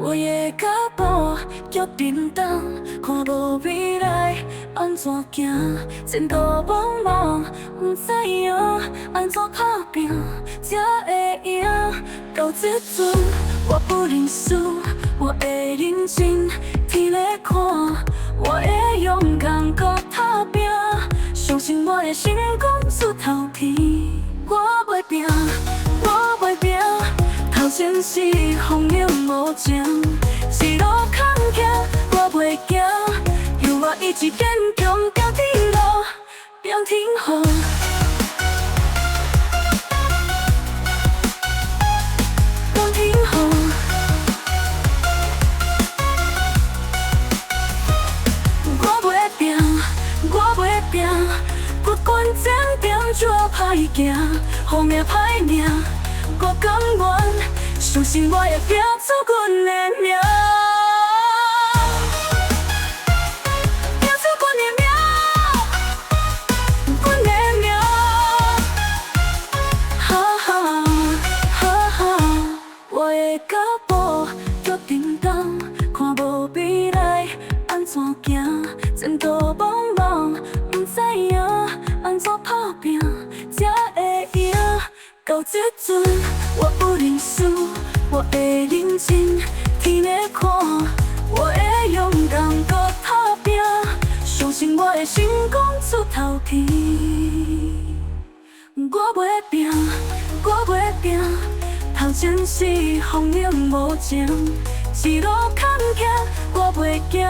我的脚步脚沉重，看无未来，安怎行？前途茫茫，不知影安怎打拼才会赢。到这阵，我不认输，我会认真，天在看，我会勇敢搁打拼，相信我的成功出头天。我袂拼，我袂拼。头前是风雨无情，一路坎坷我袂惊，有我意志坚强，行天路，平天雨。平天雨，我袂拼，我袂拼，不管前程怎歹行，好命歹命。我甘愿，相信我会拼出阮的名，拼出阮的名，阮的名。哈哈哈哈，我的脚步脚沉重，看无未来安怎行？前途茫茫，不知影安怎打拼才会赢。到这阵，我不认输，我会认真，天在看，我会勇敢搁打拼，相信我的成功出头天。我袂拼，我袂拼，头前是风雨无情，一路坎坷我袂惊，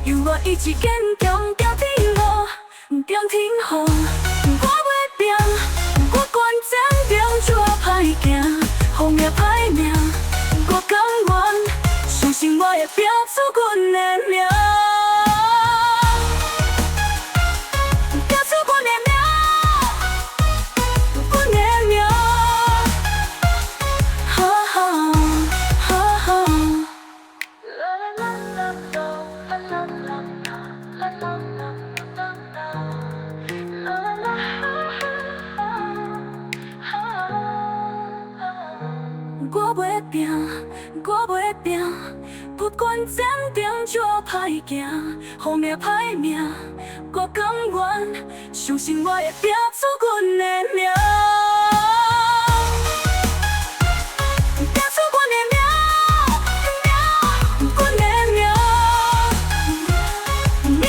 有我意志坚强，行天路，平天雨。我袂拼，我管前程怎歹行，好命歹命，我甘愿，相信我会拼出阮的名，拼出阮的名，阮的名。哈哈哈哈。我袂拼，我袂拼，不管前程怎歹行，好命歹命，我甘愿，相信我会拼出阮的名，拼出阮的名，阮的名，名。